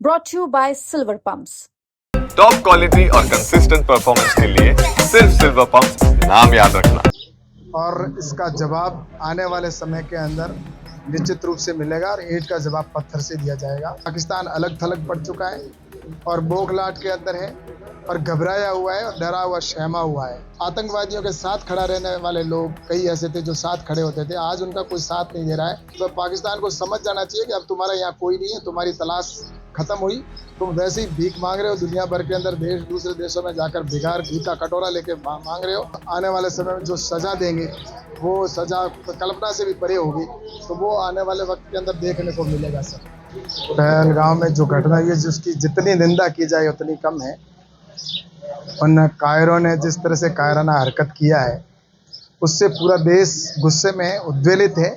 brought to you by Silver Pumps. Top quality और consistent performance के लिए सिर्फ सिल्वर पंप्स नाम याद रखना। और इसका जवाब आने वाले समय के अंदर निश्चित रूप से मिलेगा और ईंट का जवाब पत्थर से दिया जाएगा। पाकिस्तान अलग थलग पड़ चुका है और बौखलाहट के अंदर है और घबराया हुआ है और डरा हुआ सहमा हुआ है। आतंकवादियों के साथ खड़ा रहने वाले लोग कई ऐसे थे जो साथ खड़े होते थे, आज उनका कोई साथ नहीं दे रहा है। तो पाकिस्तान को समझ जाना चाहिए कि अब तुम्हारा यहाँ कोई नहीं है, तुम्हारी तलाश खत्म हुई। तुम वैसे ही भीख मांग रहे हो दुनिया भर के अंदर, देश दूसरे देशों में जाकर भिखार घी का कटोरा लेके मांग रहे हो। आने वाले समय में जो सजा देंगे वो सजा कल्पना से भी परे होगी, तो वो आने वाले वक्त के अंदर देखने को मिलेगा। सर, पहलगाम में जो घटना हुई है जिसकी जितनी निंदा की जाए उतनी कम है। उन कायरों ने जिस तरह से कायराना हरकत किया है उससे पूरा देश गुस्से में उद्वेलित है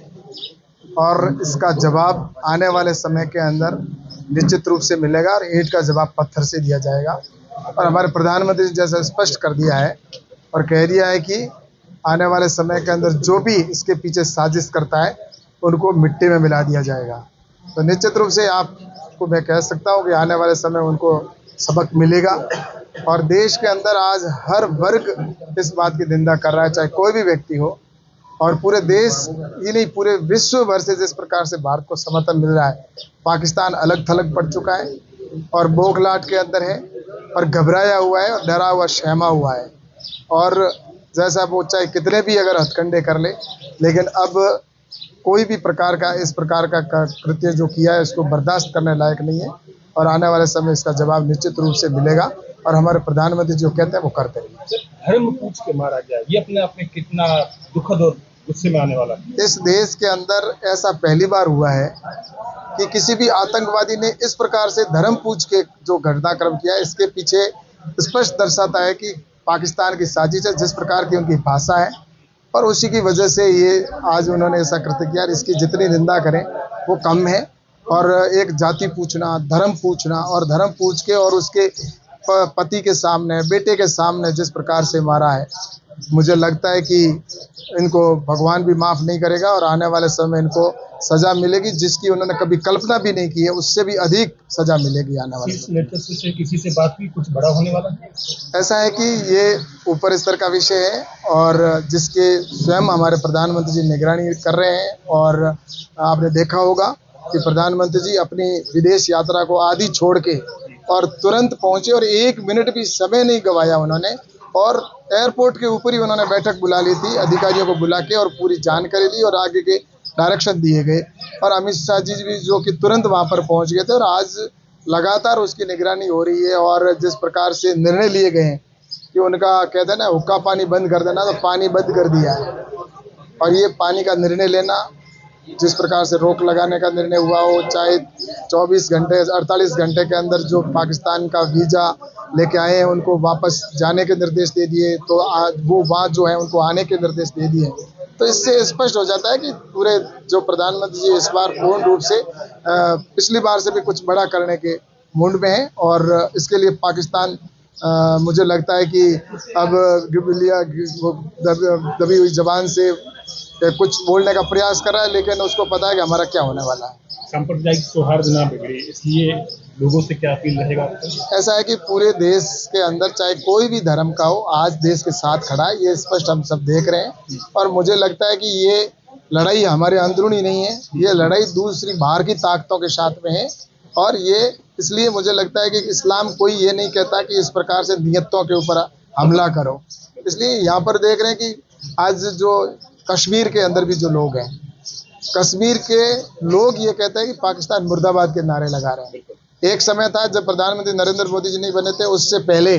और इसका जवाब आने वाले समय के अंदर निश्चित रूप से मिलेगा और ईंट का जवाब पत्थर से दिया जाएगा। और हमारे प्रधानमंत्री जैसा स्पष्ट कर दिया है और कह दिया है कि आने वाले समय के अंदर जो भी इसके पीछे साजिश करता है उनको मिट्टी में मिला दिया जाएगा। तो निश्चित रूप से आपको मैं कह सकता हूँ कि आने वाले समय उनको सबक मिलेगा और देश के अंदर आज हर वर्ग इस बात की निंदा कर रहा है, चाहे कोई भी व्यक्ति हो। और पूरे देश ही नहीं, पूरे विश्व भर से जिस प्रकार से भारत को समर्थन मिल रहा है। पाकिस्तान अलग थलग पड़ चुका है और बौखलाहट के अंदर है और घबराया हुआ है और डरा हुआ सहमा हुआ है। और जैसा वो चाहे कितने भी अगर हथकंडे कर ले, लेकिन अब कोई भी प्रकार का इस प्रकार का कृत्य जो किया है उसको बर्दाश्त करने लायक नहीं है और आने वाले समय इसका जवाब निश्चित रूप से मिलेगा। और हमारे प्रधानमंत्री जो कहते हैं वो करते रहेंगे। धर्म पूछ के मारा गया, ये अपने आप में कितना दुखद और गुस्से में आने वाला है। इस देश के अंदर ऐसा पहली बार हुआ है कि किसी भी आतंकवादी ने इस प्रकार से धर्म पूछ के जो घटनाक्रम किया है, इसके पीछे स्पष्ट दर्शाता है कि पाकिस्तान की साजिश है, जिस प्रकार की उनकी भाषा है और उसी की वजह से ये आज उन्होंने ऐसा कृत्य किया। इसकी जितनी निंदा करें वो कम है। और एक जाति पूछना, धर्म पूछना और धर्म पूछ के और उसके पति के सामने, बेटे के सामने जिस प्रकार से मारा है, मुझे लगता है कि इनको भगवान भी माफ़ नहीं करेगा और आने वाले समय इनको सज़ा मिलेगी जिसकी उन्होंने कभी कल्पना भी नहीं की है, उससे भी अधिक सज़ा मिलेगी आने वाले समय। नेतृत्व से किसी से बात हुई, कुछ बड़ा होने वाला है? ऐसा है कि ये ऊपर स्तर का विषय है और जिसके स्वयं हमारे प्रधानमंत्री जी निगरानी कर रहे हैं। और आपने देखा होगा कि प्रधानमंत्री जी अपनी विदेश यात्रा को आधी छोड़ के और तुरंत पहुंचे और 1 मिनट भी समय नहीं गंवाया उन्होंने। और एयरपोर्ट के ऊपर ही उन्होंने बैठक बुला ली थी, अधिकारियों को बुला के और पूरी जानकारी ली और आगे के डायरेक्शन दिए गए। और अमित शाह जी भी जो कि तुरंत वहां पर पहुंच गए थे और आज लगातार उसकी निगरानी हो रही है। और जिस प्रकार से निर्णय लिए गए हैं कि उनका कहते हैं ना, हुक्का पानी बंद कर देना, तो पानी बंद कर दिया है। और ये पानी का निर्णय लेना, जिस प्रकार से रोक लगाने का निर्णय हुआ हो, चाहे 24 घंटे 48 घंटे के अंदर जो पाकिस्तान का वीज़ा लेके आए हैं उनको वापस जाने के निर्देश दे दिए, तो आज वो वहाँ जो है उनको आने के निर्देश दे दिए। तो इससे स्पष्ट हो जाता है कि पूरे जो प्रधानमंत्री जी इस बार पूर्ण रूप से पिछली बार से भी कुछ बड़ा करने के मूड में है। और इसके लिए पाकिस्तान मुझे लगता है कि अब दबी हुई जबान से कुछ बोलने का प्रयास कर रहा है, लेकिन उसको पता है कि हमारा क्या होने वाला है। सांप्रदायिक सौहार्द ना बिगड़े, इसलिए लोगों से क्या अपील रहेगा? ऐसा है कि पूरे देश के अंदर चाहे कोई भी धर्म का हो, आज देश के साथ खड़ा है, ये स्पष्ट हम सब देख रहे हैं। और मुझे लगता है कि ये लड़ाई हमारे अंदरूनी नहीं है, ये लड़ाई दूसरी बाहर की ताकतों के साथ में है। और ये इसलिए मुझे लगता है कि इस्लाम कोई ये नहीं कहता कि इस प्रकार से नियतों के ऊपर हमला करो। इसलिए यहाँ पर देख रहे हैं कि आज जो कश्मीर के अंदर भी जो लोग हैं, कश्मीर के लोग ये कहते हैं कि पाकिस्तान मुर्दाबाद के नारे लगा रहे हैं। एक समय था जब प्रधानमंत्री नरेंद्र मोदी जी नहीं बने थे, उससे पहले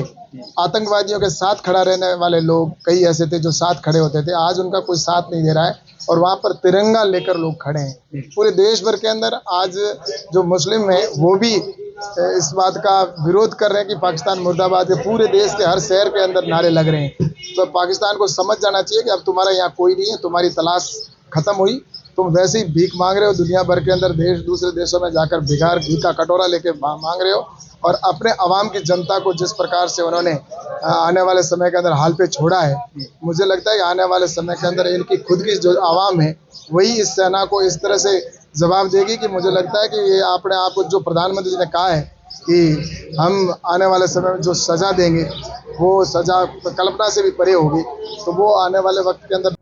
आतंकवादियों के साथ खड़ा रहने वाले लोग कई ऐसे थे जो साथ खड़े होते थे, आज उनका कोई साथ नहीं दे रहा है और वहाँ पर तिरंगा लेकर लोग खड़े हैं। पूरे देश भर के अंदर आज जो मुस्लिम हैं वो भी इस बात का विरोध कर रहे हैं कि पाकिस्तान मुर्दाबाद के पूरे देश के हर शहर के अंदर नारे लग रहे हैं। तो पाकिस्तान को समझ जाना चाहिए कि अब तुम्हारा यहाँ कोई नहीं है, तुम्हारी तलाश खत्म हुई। तुम वैसे ही भीख मांग रहे हो दुनिया भर के अंदर, देश दूसरे देशों में जाकर भिखार घी का कटोरा लेके मांग रहे हो। और अपने आवाम की जनता को जिस प्रकार से उन्होंने आने वाले समय के अंदर हाल पे छोड़ा है, मुझे लगता है कि आने वाले समय के अंदर इनकी खुद की जो आवाम है वही इस सेना को इस तरह से जवाब देगी कि मुझे लगता है कि ये अपने आप को जो प्रधानमंत्री ने कहा है कि हम आने वाले समय में जो सज़ा देंगे वो सज़ा कल्पना से भी परे होगी, तो वो आने वाले वक्त के अंदर